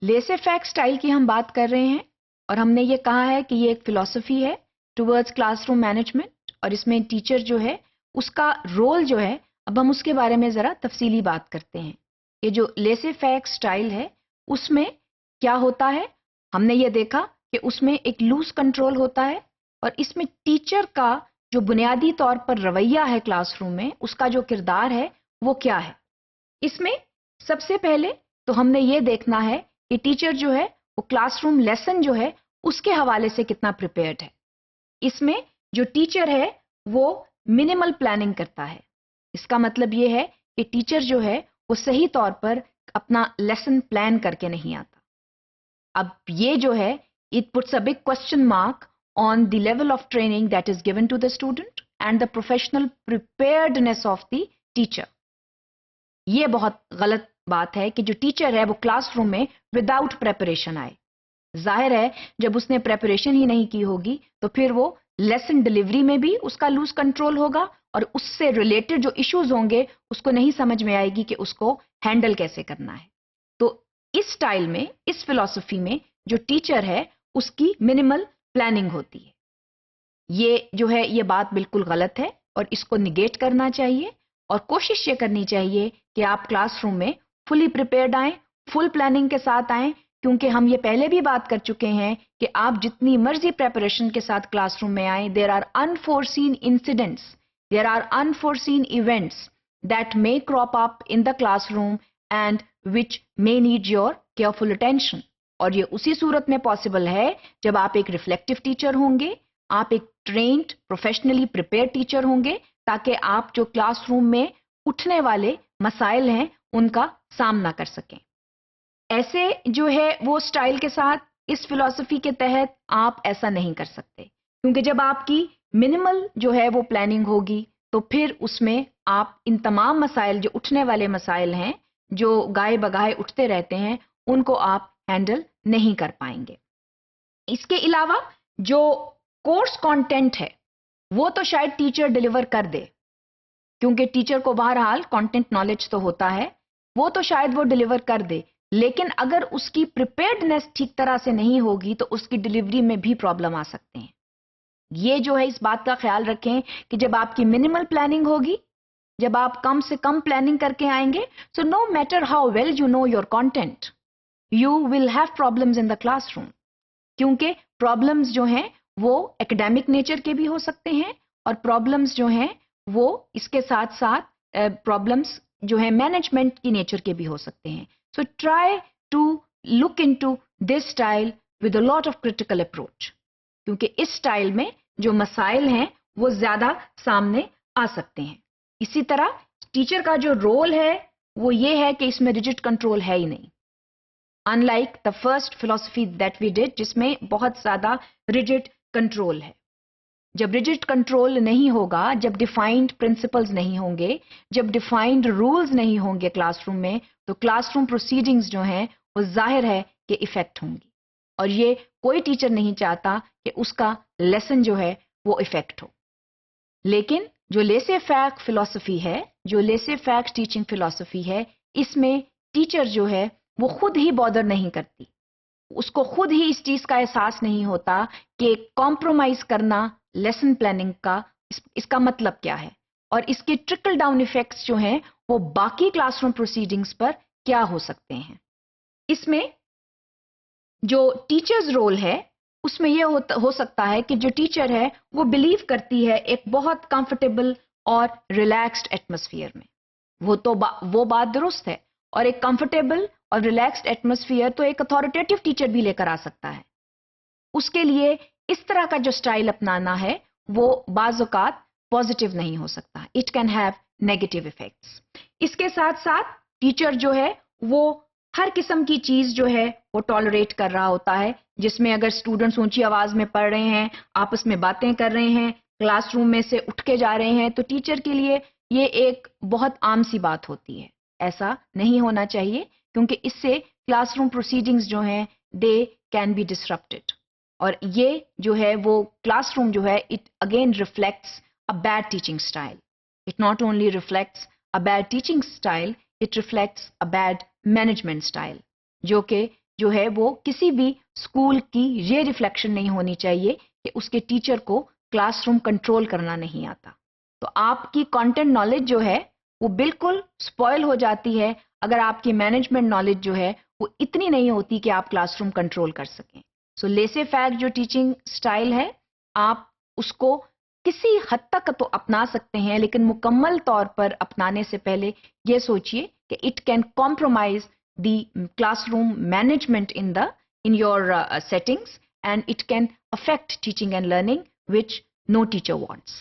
لیسے fake style کی ہم بات کر رہے ہیں اور ہم نے یہ کہا ہے کہ یہ ایک فلسفی ہے ٹورڈز کلاس روم مینجمنٹ، اور اس میں ٹیچر جو ہے اس کا رول جو ہے، اب ہم اس کے بارے میں ذرا تفصیلی بات کرتے ہیں. یہ جو لیسے فیک سٹائل ہے اس میں کیا ہوتا ہے، ہم نے یہ دیکھا کہ اس میں ایک لوز کنٹرول ہوتا ہے، اور اس میں ٹیچر کا جو بنیادی طور پر رویہ ہے کلاس روم میں، اس کا جو کردار ہے وہ کیا ہے. اس میں سب سے پہلے تو ہم نے یہ دیکھنا ہے کہ ٹیچر جو ہے وہ کلاس روم لیسن جو ہے اس کے حوالے سے کتنا پریپیئرڈ ہے. اس میں جو ٹیچر ہے وہ منیمل پلاننگ کرتا ہے. اس کا مطلب یہ ہے کہ ٹیچر جو ہے وہ صحیح طور پر اپنا لیسن پلان کر کے نہیں آتا. اب یہ جو ہے it puts a big question mark on the level of training that is given to the student and the professional preparedness of the teacher. یہ بہت غلط بات ہے کہ جو ٹیچر ہے وہ کلاس روم میں وداؤٹ پریپریشن آئے. ظاہر ہے جب اس نے پریپریشن ہی نہیں کی ہوگی تو پھر وہ لیسن ڈلیوری میں بھی اس کا لوز کنٹرول ہوگا، اور اس سے ریلیٹڈ جو ایشوز ہوں گے اس کو نہیں سمجھ میں آئے گی کہ اس کو ہینڈل کیسے کرنا ہے. تو اس سٹائل میں، اس فلسفی میں جو ٹیچر ہے اس کی منیمل پلاننگ ہوتی ہے. یہ جو ہے یہ بات بالکل غلط ہے اور اس کو نگیٹ کرنا چاہیے، اور کوشش یہ کرنی چاہیے کہ آپ کلاس روم میں فلی پریپیئرڈ آئیں، فل پلاننگ کے ساتھ آئیں، کیونکہ ہم یہ پہلے بھی بات کر چکے ہیں کہ آپ جتنی مرضی پریپریشن کے ساتھ کلاس روم میں آئیں، there are unforeseen incidents, there are unforeseen events that may crop up in the classroom and which may need your careful attention. اور یہ اسی صورت میں پاسبل ہے جب آپ ایک ریفلیکٹو ٹیچر ہوں گے، آپ ایک ٹرینڈ پروفیشنلی پریپیئر ٹیچر ہوں گے، تاکہ آپ جو کلاس روم میں اٹھنے والے مسائل ہیں ان کا سامنا کر سکیں. ایسے جو ہے وہ سٹائل کے ساتھ اس فلسفی کے تحت آپ ایسا نہیں کر سکتے، کیونکہ جب آپ کی منیمل جو ہے وہ پلاننگ ہوگی تو پھر اس میں آپ ان تمام مسائل جو اٹھنے والے مسائل ہیں، جو گائے بگائے اٹھتے رہتے ہیں، ان کو آپ ہینڈل نہیں کر پائیں گے. اس کے علاوہ جو کورس کانٹینٹ ہے وہ تو شاید ٹیچر ڈیلیور کر دے، کیونکہ ٹیچر کو بہرحال کانٹینٹ نالج تو ہوتا ہے، وہ تو شاید وہ ڈیلیور کر دے، لیکن اگر اس کی پریپیئرڈنیس ٹھیک طرح سے نہیں ہوگی تو اس کی ڈیلیوری میں بھی پرابلم آ سکتے ہیں. یہ جو ہے اس بات کا خیال رکھیں کہ جب آپ کی منیمل پلاننگ ہوگی، جب آپ کم سے کم پلاننگ کر کے آئیں گے، so no matter how well you know your content, you will have problems in the classroom. کیونکہ پرابلمز جو ہیں وہ ایکڈیمک نیچر کے بھی ہو سکتے ہیں، اور پرابلمز جو ہیں وہ اس کے ساتھ ساتھ پرابلمز جو ہیں مینجمنٹ کی نیچر کے بھی ہو سکتے ہیں. So try to look into this style with a lot of critical approach, کیونکہ اس اسٹائل میں جو مسائل ہیں وہ زیادہ سامنے آ سکتے ہیں. اسی طرح ٹیچر کا جو رول ہے وہ یہ ہے کہ اس میں ریجڈ کنٹرول ہے ہی نہیں، ان لائک دا فرسٹ فلسفی دیٹ وی ڈڈ جس میں بہت زیادہ ریجڈ کنٹرول ہے. جب ریجڈ کنٹرول نہیں ہوگا، جب ڈیفائنڈ پرنسپلز نہیں ہوں گے، جب ڈیفائنڈ رولز نہیں ہوں گے کلاس روم میں، تو کلاس روم پروسیڈنگز جو ہیں وہ ظاہر ہے کہ افیکٹ ہوں گی، اور یہ کوئی ٹیچر نہیں چاہتا کہ اس کا لیسن جو ہے وہ افیکٹ ہو. لیکن جو لیسے فیک فلسفی ہے، جو لیسے فیک ٹیچنگ فلسفی ہے، اس میں ٹیچر جو ہے وہ خود ہی بادر نہیں کرتی، اس کو خود ہی اس چیز کا احساس نہیں ہوتا کہ کمپرومائز کرنا لیسن پلاننگ کا اس کا مطلب کیا ہے، اور اس کے ٹرکل ڈاؤن ایفیکٹس جو ہیں وہ باقی کلاس روم پروسیڈنگز پر کیا ہو سکتے ہیں. اس میں جو ٹیچرز رول ہے اس میں یہ ہو سکتا ہے کہ جو ٹیچر ہے وہ بلیو کرتی ہے ایک بہت کمفرٹیبل اور ریلیکسڈ ایٹماسفیئر میں. وہ بات درست ہے، اور ایک کمفرٹیبل اور ریلیکسڈ ایٹماسفیئر تو ایک اتھارٹیٹیو ٹیچر بھی لے کر آ سکتا ہے. اس کے لیے اس طرح کا جو سٹائل اپنانا ہے وہ بعض اوقات پازیٹیو نہیں ہو سکتا، it can have negative effects. اس کے ساتھ ساتھ ٹیچر جو ہے وہ ہر قسم کی چیز جو ہے وہ ٹالریٹ کر رہا ہوتا ہے، جس میں اگر اسٹوڈنٹس اونچی آواز میں پڑھ رہے ہیں، آپس میں باتیں کر رہے ہیں، کلاس روم میں سے اٹھ کے جا رہے ہیں، تو ٹیچر کے لیے یہ ایک بہت عام سی بات ہوتی ہے. ایسا نہیں ہونا چاہیے، کیونکہ اس سے کلاس روم پروسیڈنگز جو ہیں دے کین بی ڈسرپٹڈ، اور یہ جو ہے وہ کلاس روم جو ہے it again reflects a bad teaching style. It not only reflects a bad teaching style, it reflects a bad management style, جو کہ جو ہے وہ کسی بھی اسکول کی یہ ریفلیکشن نہیں ہونی چاہیے کہ اس کے ٹیچر کو کلاس روم کنٹرول کرنا نہیں آتا. تو آپ کی کانٹینٹ نالج جو ہے وہ بالکل اسپوائل ہو جاتی ہے اگر آپ کی مینجمنٹ نالج جو ہے وہ اتنی نہیں ہوتی کہ آپ کلاس روم کنٹرول کر سکیں. سو لیسے فیر جو ٹیچنگ اسٹائل ہے آپ اس کو کسی حد تک تو اپنا سکتے ہیں، لیکن مکمل طور پر اپنانے سے پہلے یہ سوچئے کہ it can compromise the class room management in your settings, and it can affect teaching and learning, which no teacher wants.